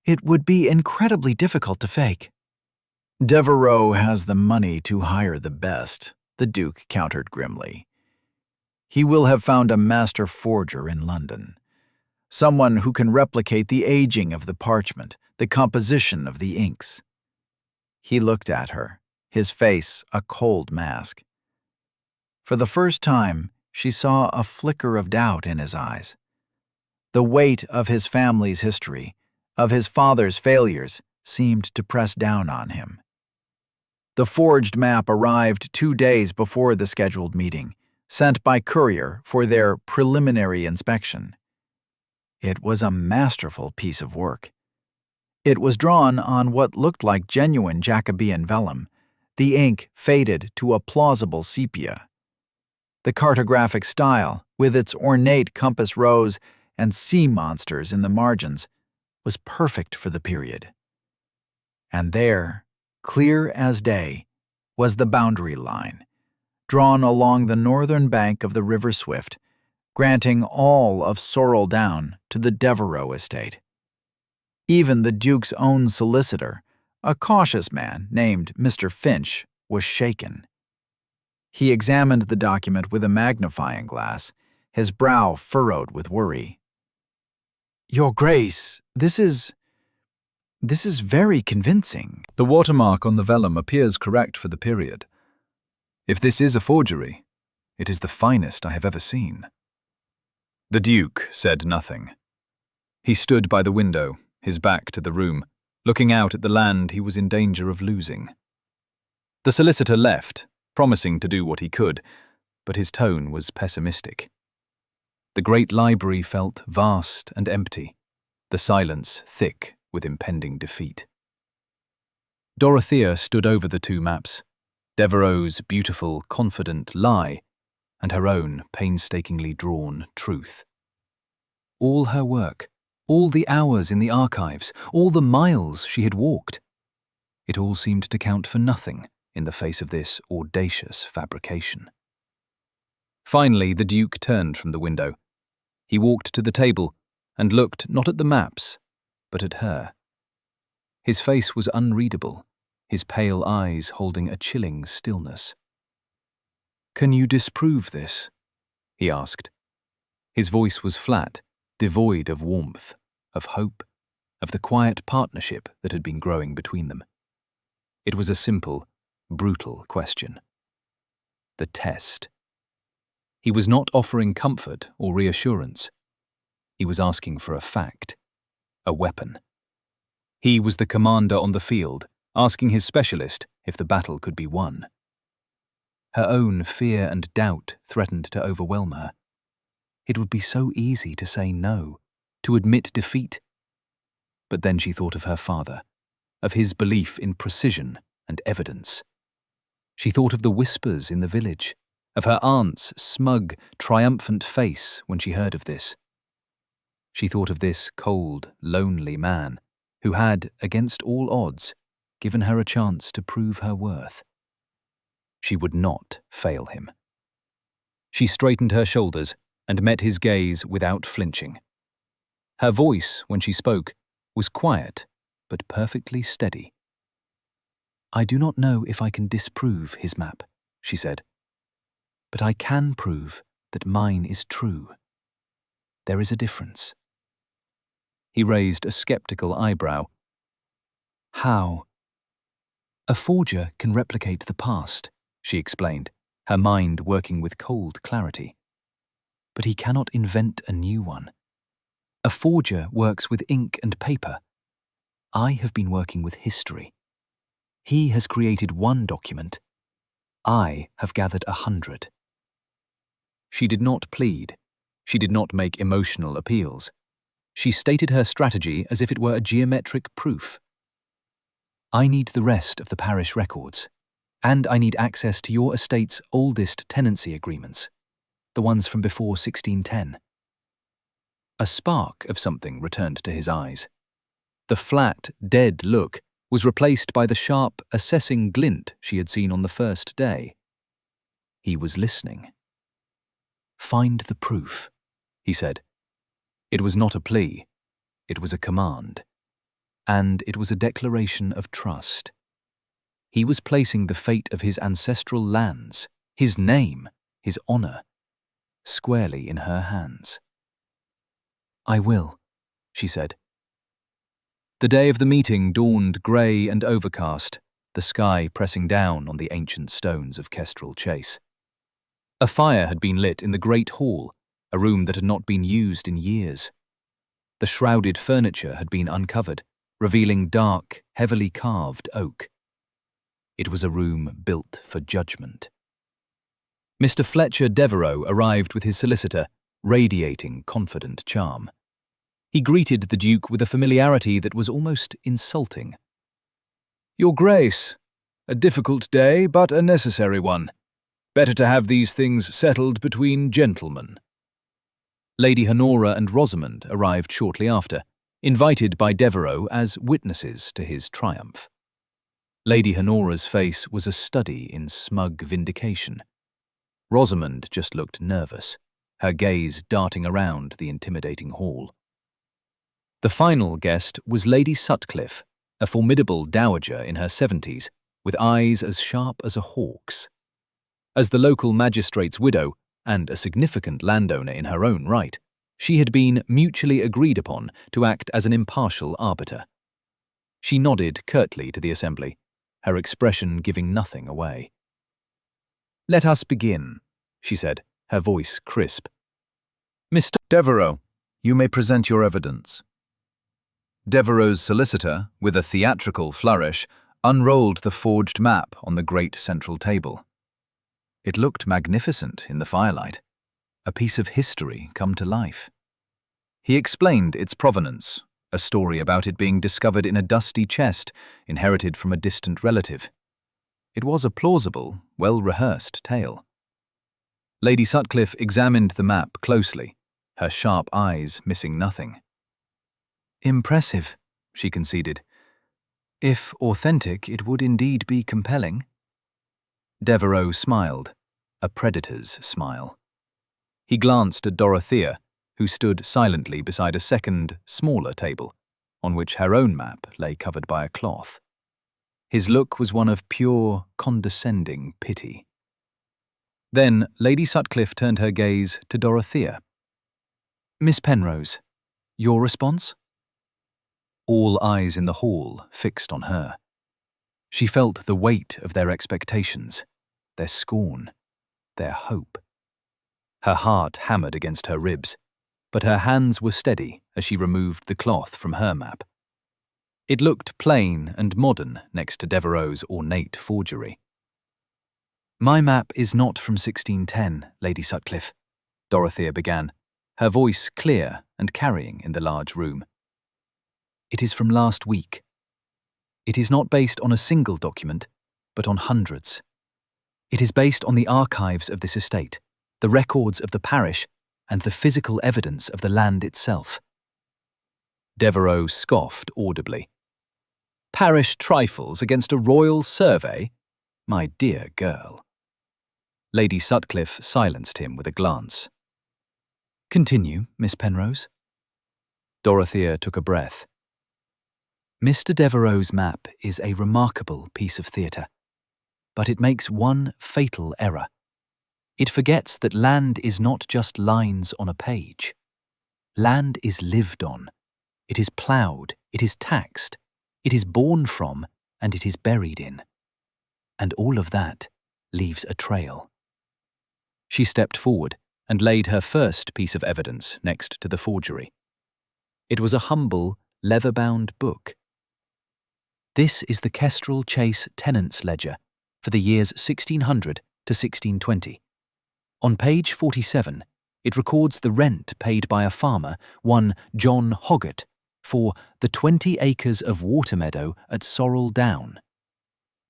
it would be incredibly difficult to fake." "Devereux has the money to hire the best," the Duke countered grimly. "He will have found a master forger in London. Someone who can replicate the aging of the parchment, the composition of the inks." He looked at her, his face a cold mask. For the first time, she saw a flicker of doubt in his eyes. The weight of his family's history, of his father's failures, seemed to press down on him. The forged map arrived 2 days before the scheduled meeting, sent by courier for their preliminary inspection. It was a masterful piece of work. It was drawn on what looked like genuine Jacobean vellum, the ink faded to a plausible sepia. The cartographic style, with its ornate compass rose and sea monsters in the margins, was perfect for the period. And there, clear as day, was the boundary line, drawn along the northern bank of the River Swift, granting all of Sorrel Down to the Devereux estate. Even the Duke's own solicitor, a cautious man named Mr. Finch, was shaken. He examined the document with a magnifying glass, his brow furrowed with worry. "Your Grace, this is very convincing." The watermark on the vellum appears correct for the period. If this is a forgery, it is the finest I have ever seen. The Duke said nothing. He stood by the window, his back to the room, looking out at the land he was in danger of losing. The solicitor left, promising to do what he could, but his tone was pessimistic. The great library felt vast and empty, the silence thick with impending defeat. Dorothea stood over the 2 maps, Devereux's beautiful, confident lie, and her own painstakingly drawn truth. All her work, all the hours in the archives, all the miles she had walked, it all seemed to count for nothing in the face of this audacious fabrication. Finally, the Duke turned from the window. He walked to the table and looked not at the maps, but at her. His face was unreadable, his pale eyes holding a chilling stillness. "Can you disprove this?" he asked. His voice was flat, devoid of warmth, of hope, of the quiet partnership that had been growing between them. It was a simple, brutal question. The test. He was not offering comfort or reassurance. He was asking for a fact, a weapon. He was the commander on the field, asking his specialist if the battle could be won. Her own fear and doubt threatened to overwhelm her. It would be so easy to say no, to admit defeat. But then she thought of her father, of his belief in precision and evidence. She thought of the whispers in the village, of her aunt's smug, triumphant face when she heard of this. She thought of this cold, lonely man who had, against all odds, given her a chance to prove her worth. She would not fail him. She straightened her shoulders and met his gaze without flinching. Her voice, when she spoke, was quiet but perfectly steady. "I do not know if I can disprove his map," she said, "but I can prove that mine is true. There is a difference." He raised a skeptical eyebrow. "How?" "A forger can replicate the past," she explained, her mind working with cold clarity. But he cannot invent a new one. A forger works with ink and paper. I have been working with history. He has created one document. I have gathered 100. She did not plead. She did not make emotional appeals. She stated her strategy as if it were a geometric proof. I need the rest of the parish records, and I need access to your estate's oldest tenancy agreements, the ones from before 1610. A spark of something returned to his eyes. The flat, dead look was replaced by the sharp, assessing glint she had seen on the first day. He was listening. "Find the proof," he said. It was not a plea. It was a command. And it was a declaration of trust. He was placing the fate of his ancestral lands, his name, his honor, squarely in her hands. "I will," she said. The day of the meeting dawned grey and overcast, the sky pressing down on the ancient stones of Kestrel Chase. A fire had been lit in the great hall, a room that had not been used in years. The shrouded furniture had been uncovered, revealing dark, heavily carved oak. It was a room built for judgment. Mr. Fletcher Devereux arrived with his solicitor, radiating confident charm. He greeted the Duke with a familiarity that was almost insulting. "Your Grace, a difficult day, but a necessary one. Better to have these things settled between gentlemen." Lady Honora and Rosamond arrived shortly after, invited by Devereux as witnesses to his triumph. Lady Honora's face was a study in smug vindication. Rosamond just looked nervous, her gaze darting around the intimidating hall. The final guest was Lady Sutcliffe, a formidable dowager in her 70s, with eyes as sharp as a hawk's. As the local magistrate's widow, and a significant landowner in her own right, she had been mutually agreed upon to act as an impartial arbiter. She nodded curtly to the assembly, her expression giving nothing away. "Let us begin," she said, her voice crisp. "Mr. Devereux, you may present your evidence." Devereux's solicitor, with a theatrical flourish, unrolled the forged map on the great central table. It looked magnificent in the firelight, a piece of history come to life. He explained its provenance, a story about it being discovered in a dusty chest inherited from a distant relative. It was a plausible, well-rehearsed tale. Lady Sutcliffe examined the map closely, her sharp eyes missing nothing. "Impressive," she conceded. "If authentic, it would indeed be compelling." Devereux smiled, a predator's smile. He glanced at Dorothea, who stood silently beside a second, smaller table, on which her own map lay covered by a cloth. His look was one of pure, condescending pity. Then Lady Sutcliffe turned her gaze to Dorothea. "Miss Penrose, your response?" All eyes in the hall fixed on her. She felt the weight of their expectations, their scorn, their hope. Her heart hammered against her ribs, but her hands were steady as she removed the cloth from her map. It looked plain and modern next to Devereux's ornate forgery. "My map is not from 1610, Lady Sutcliffe," Dorothea began, her voice clear and carrying in the large room. "It is from last week. It is not based on a single document, but on hundreds. It is based on the archives of this estate, the records of the parish, and the physical evidence of the land itself." Devereux scoffed audibly. "Parish trifles against a royal survey? My dear girl." Lady Sutcliffe silenced him with a glance. "Continue, Miss Penrose." Dorothea took a breath. "Mr. Devereux's map is a remarkable piece of theatre, but it makes one fatal error. It forgets that land is not just lines on a page. Land is lived on. It is ploughed, it is taxed, it is born from, and it is buried in. And all of that leaves a trail. She stepped forward and laid her first piece of evidence next to the forgery. It was a humble, leather-bound book. This is the Kestrel Chase Tenants Ledger for the years 1600 to 1620. On page 47, it records the rent paid by a farmer, one John Hoggart, for the 20 acres of water meadow at Sorrel Down.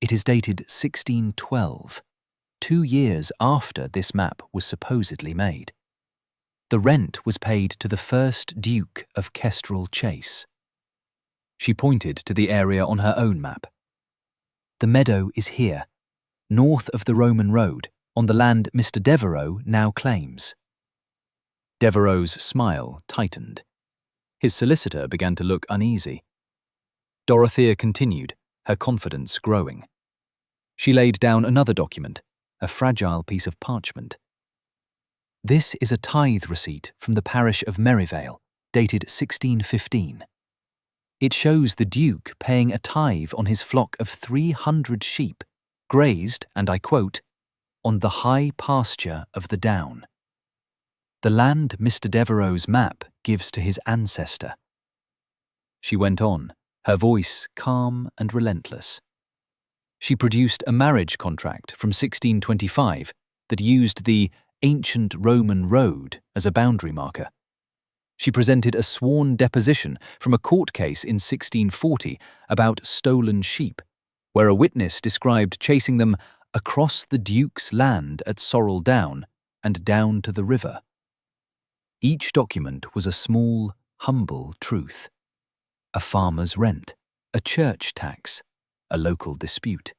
It is dated 1612, 2 years after this map was supposedly made. The rent was paid to the first Duke of Kestrel Chase. She pointed to the area on her own map. The meadow is here, north of the Roman road, on the land Mr. Devereux now claims. Devereux's smile tightened. His solicitor began to look uneasy. Dorothea continued, her confidence growing. She laid down another document, a fragile piece of parchment. This is a tithe receipt from the parish of Merivale, dated 1615. It shows the Duke paying a tithe on his flock of 300 sheep, grazed, and I quote, on the high pasture of the down. The land Mr. Devereux's map gives to his ancestor. She went on, her voice calm and relentless. She produced a marriage contract from 1625 that used the ancient Roman road as a boundary marker. She presented a sworn deposition from a court case in 1640 about stolen sheep, where a witness described chasing them across the Duke's land at Sorrel Down and down to the river. Each document was a small, humble truth. A farmer's rent, a church tax, a local dispute.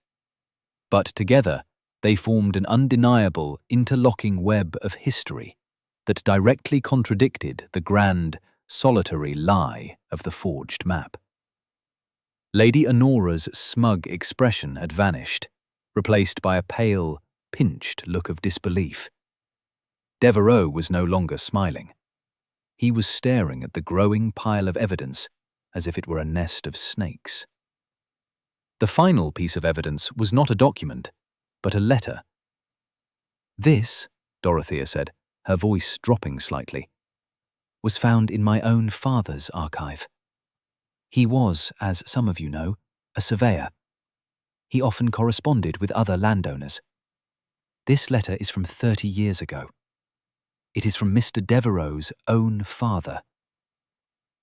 But together, they formed an undeniable, interlocking web of history that directly contradicted the grand, solitary lie of the forged map. Lady Honora's smug expression had vanished, replaced by a pale, pinched look of disbelief. Devereux was no longer smiling. He was staring at the growing pile of evidence as if it were a nest of snakes. The final piece of evidence was not a document, but a letter. This, Dorothea said, her voice dropping slightly, was found in my own father's archive. He was, as some of you know, a surveyor. He often corresponded with other landowners. This letter is from 30 years ago. It is from Mr. Devereux's own father.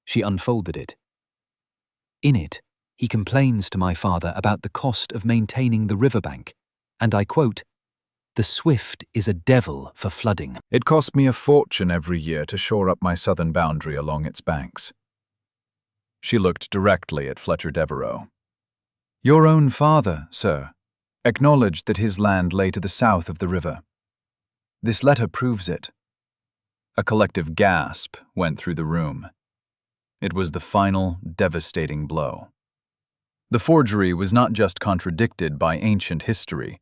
She unfolded it. In it, he complains to my father about the cost of maintaining the riverbank, and I quote, "The Swift is a devil for flooding. It cost me a fortune every year to shore up my southern boundary along its banks." She looked directly at Fletcher Devereux. "Your own father, sir, acknowledged that his land lay to the south of the river. This letter proves it." A collective gasp went through the room. It was the final, devastating blow. The forgery was not just contradicted by ancient history,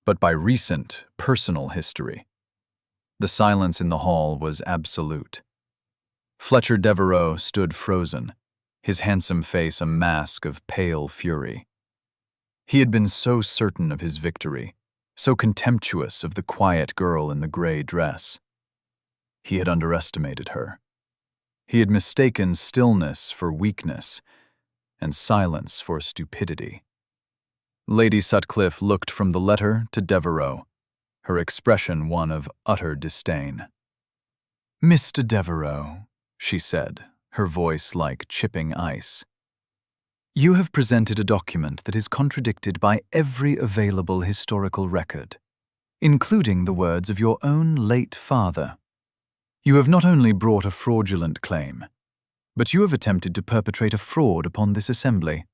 but by recent, personal history. The silence in the hall was absolute. Fletcher Devereux stood frozen, his handsome face a mask of pale fury. He had been so certain of his victory, so contemptuous of the quiet girl in the gray dress. He had underestimated her. He had mistaken stillness for weakness, and silence for stupidity. Lady Sutcliffe looked from the letter to Devereux, her expression one of utter disdain. "Mr. Devereux," she said, her voice like chipping ice, "you have presented a document that is contradicted by every available historical record, including the words of your own late father. You have not only brought a fraudulent claim, but you have attempted to perpetrate a fraud upon this assembly.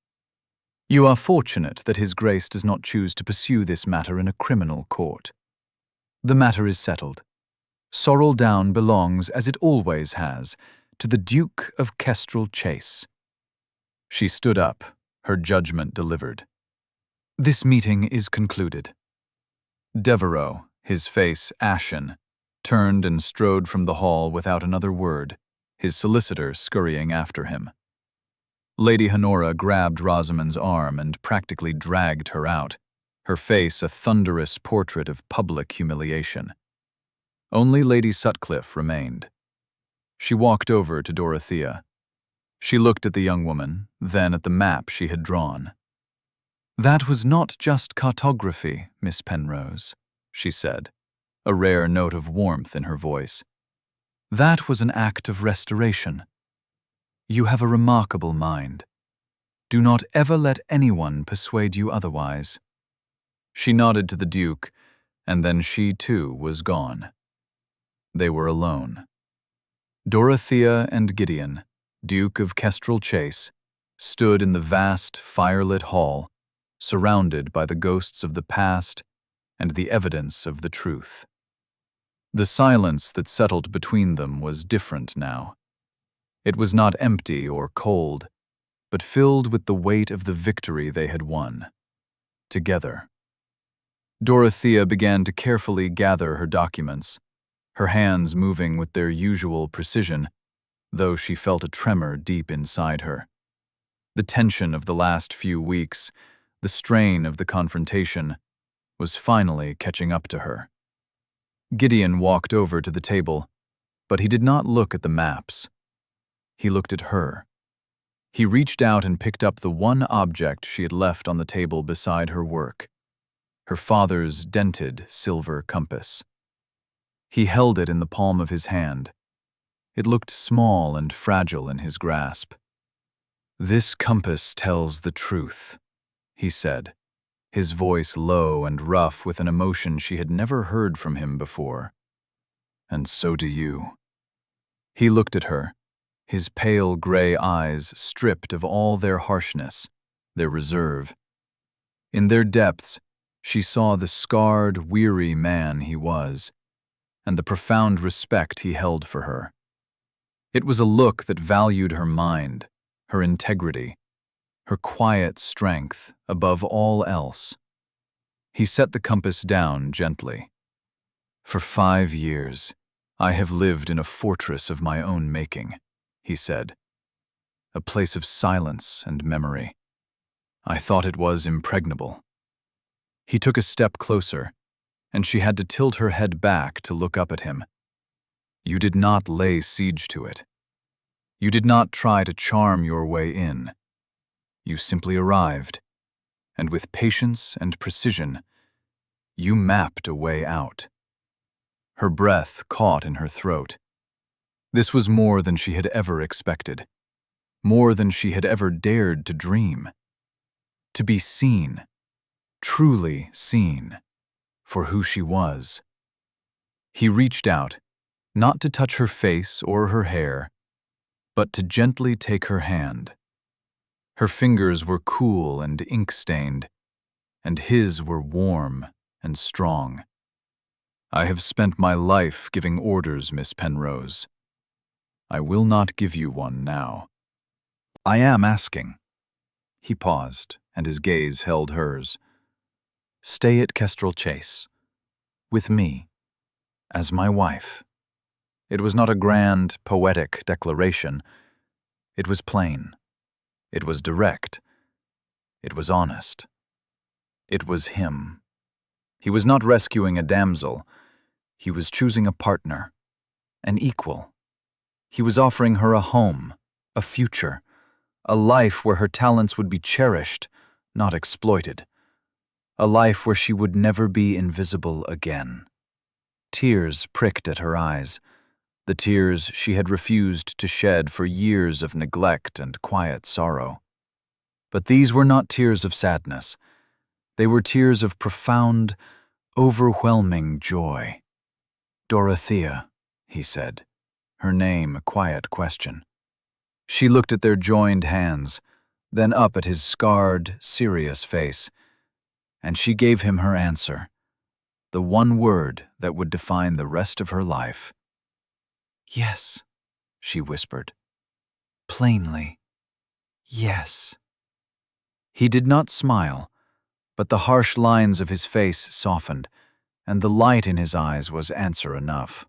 You are fortunate that His Grace does not choose to pursue this matter in a criminal court. The matter is settled. Sorrel Down belongs, as it always has, to the Duke of Kestrel Chase." She stood up, her judgment delivered. "This meeting is concluded." Devereux, his face ashen, turned and strode from the hall without another word, his solicitor scurrying after him. Lady Honora grabbed Rosamond's arm and practically dragged her out, her face a thunderous portrait of public humiliation. Only Lady Sutcliffe remained. She walked over to Dorothea. She looked at the young woman, then at the map she had drawn. "That was not just cartography, Miss Penrose," she said, a rare note of warmth in her voice. "That was an act of restoration. You have a remarkable mind. Do not ever let anyone persuade you otherwise." She nodded to the Duke, and then she too was gone. They were alone. Dorothea and Gideon, Duke of Kestrel Chase, stood in the vast, firelit hall, surrounded by the ghosts of the past and the evidence of the truth. The silence that settled between them was different now. It was not empty or cold, but filled with the weight of the victory they had won. Together. Dorothea began to carefully gather her documents, her hands moving with their usual precision, though she felt a tremor deep inside her. The tension of the last few weeks, the strain of the confrontation, was finally catching up to her. Gideon walked over to the table, but he did not look at the maps. He looked at her. He reached out and picked up the one object she had left on the table beside her work, her father's dented silver compass. He held it in the palm of his hand. It looked small and fragile in his grasp. "This compass tells the truth," he said, his voice low and rough with an emotion she had never heard from him before. "And so do you." He looked at her, his pale gray eyes stripped of all their harshness, their reserve. In their depths, she saw the scarred, weary man he was, and the profound respect he held for her. It was a look that valued her mind, her integrity, her quiet strength above all else. He set the compass down gently. "For 5 years, I have lived in a fortress of my own making," he said. "A place of silence and memory. I thought it was impregnable." He took a step closer, and she had to tilt her head back to look up at him. "You did not lay siege to it. You did not try to charm your way in. You simply arrived, and with patience and precision, you mapped a way out." Her breath caught in her throat. This was more than she had ever expected, more than she had ever dared to dream. To be seen, truly seen, for who she was. He reached out, not to touch her face or her hair, but to gently take her hand. Her fingers were cool and ink-stained, and his were warm and strong. "I have spent my life giving orders, Miss Penrose. I will not give you one now. I am asking." He paused, and his gaze held hers. "Stay at Kestrel Chase, with me, as my wife." It was not a grand, poetic declaration. It was plain. It was direct. It was honest. It was him. He was not rescuing a damsel. He was choosing a partner, an equal. He was offering her a home, a future, a life where her talents would be cherished, not exploited. A life where she would never be invisible again. Tears pricked at her eyes, the tears she had refused to shed for years of neglect and quiet sorrow. But these were not tears of sadness. They were tears of profound, overwhelming joy. "Dorothea," he said, her name a quiet question. She looked at their joined hands, then up at his scarred, serious face, and she gave him her answer, the one word that would define the rest of her life. "Yes," she whispered. "Plainly, yes." He did not smile, but the harsh lines of his face softened, and the light in his eyes was answer enough.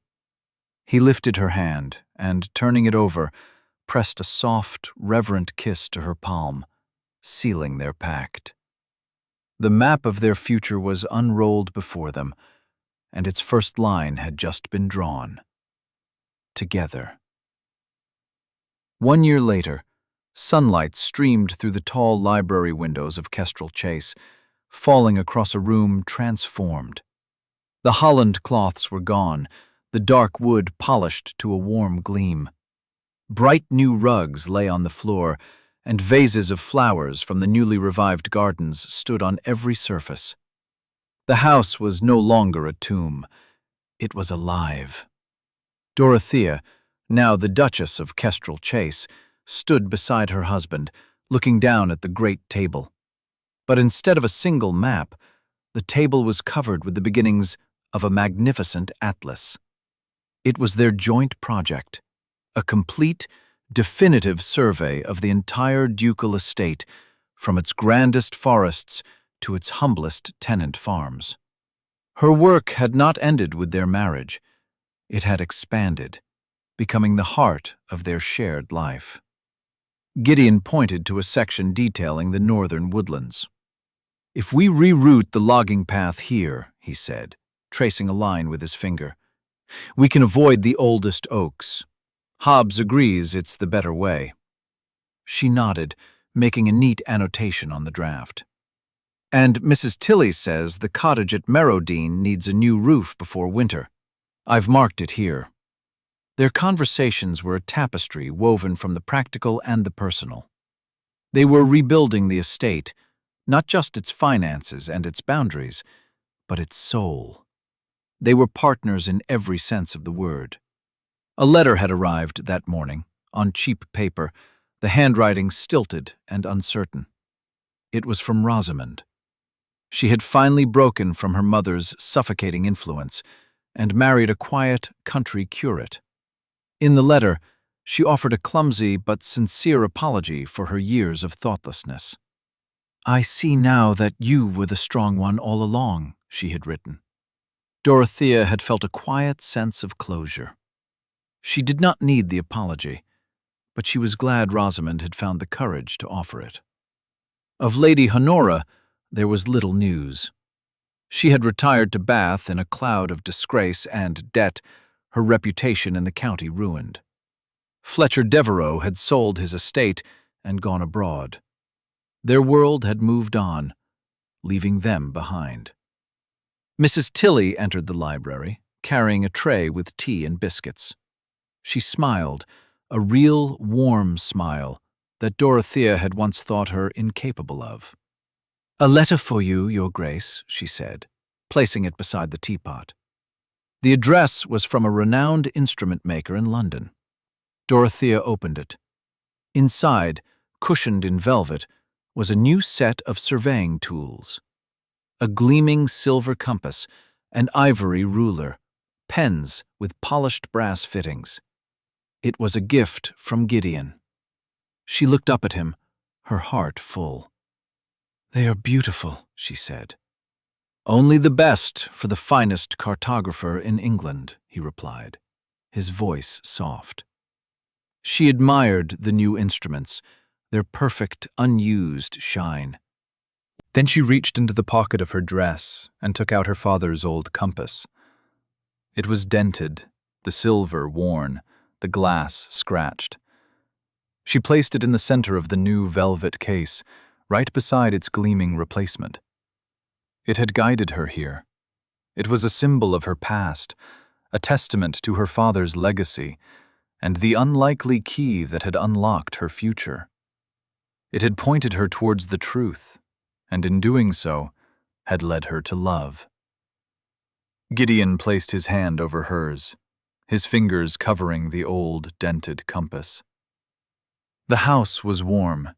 He lifted her hand, and, turning it over, pressed a soft, reverent kiss to her palm, sealing their pact. The map of their future was unrolled before them, and its first line had just been drawn. Together. 1 year later, sunlight streamed through the tall library windows of Kestrel Chase, falling across a room transformed. The Holland cloths were gone, the dark wood polished to a warm gleam. Bright new rugs lay on the floor, and vases of flowers from the newly revived gardens stood on every surface. The house was no longer a tomb. It was alive. Dorothea, now the Duchess of Kestrel Chase, stood beside her husband, looking down at the great table. But instead of a single map, the table was covered with the beginnings of a magnificent atlas. It was their joint project, a complete, definitive survey of the entire ducal estate, from its grandest forests to its humblest tenant farms. Her work had not ended with their marriage. It had expanded, becoming the heart of their shared life. Gideon pointed to a section detailing the northern woodlands. "If we reroute the logging path here," he said, tracing a line with his finger, "we can avoid the oldest oaks. Hobbs agrees it's the better way." She nodded, making a neat annotation on the draft. "And Mrs. Tilley says the cottage at Merrowdean needs a new roof before winter. I've marked it here." Their conversations were a tapestry woven from the practical and the personal. They were rebuilding the estate, not just its finances and its boundaries, but its soul. They were partners in every sense of the word. A letter had arrived that morning, on cheap paper, the handwriting stilted and uncertain. It was from Rosamond. She had finally broken from her mother's suffocating influence and married a quiet country curate. In the letter, she offered a clumsy but sincere apology for her years of thoughtlessness. "I see now that you were the strong one all along," she had written. Dorothea had felt a quiet sense of closure. She did not need the apology, but she was glad Rosamond had found the courage to offer it. Of Lady Honora, there was little news. She had retired to Bath in a cloud of disgrace and debt, her reputation in the county ruined. Fletcher Devereux had sold his estate and gone abroad. Their world had moved on, leaving them behind. Mrs. Tilley entered the library, carrying a tray with tea and biscuits. She smiled, a real, warm smile that Dorothea had once thought her incapable of. "A letter for you, Your Grace," she said, placing it beside the teapot. The address was from a renowned instrument maker in London. Dorothea opened it. Inside, cushioned in velvet, was a new set of surveying tools. A gleaming silver compass, an ivory ruler, pens with polished brass fittings. It was a gift from Gideon. She looked up at him, her heart full. "They are beautiful," she said. "Only the best for the finest cartographer in England," he replied, his voice soft. She admired the new instruments, their perfect, unused shine. Then she reached into the pocket of her dress and took out her father's old compass. It was dented, the silver worn, the glass scratched. She placed it in the center of the new velvet case, right beside its gleaming replacement. It had guided her here. It was a symbol of her past, a testament to her father's legacy, and the unlikely key that had unlocked her future. It had pointed her towards the truth, and in doing so, had led her to love. Gideon placed his hand over hers, his fingers covering the old, dented compass. The house was warm,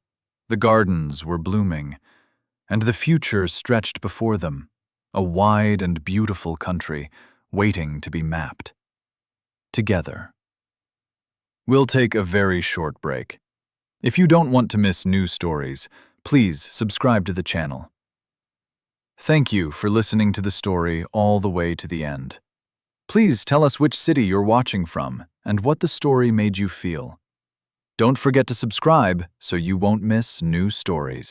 the gardens were blooming, and the future stretched before them, a wide and beautiful country waiting to be mapped. Together. We'll take a very short break. If you don't want to miss new stories, please subscribe to the channel. Thank you for listening to the story all the way to the end. Please tell us which city you're watching from and what the story made you feel. Don't forget to subscribe so you won't miss new stories.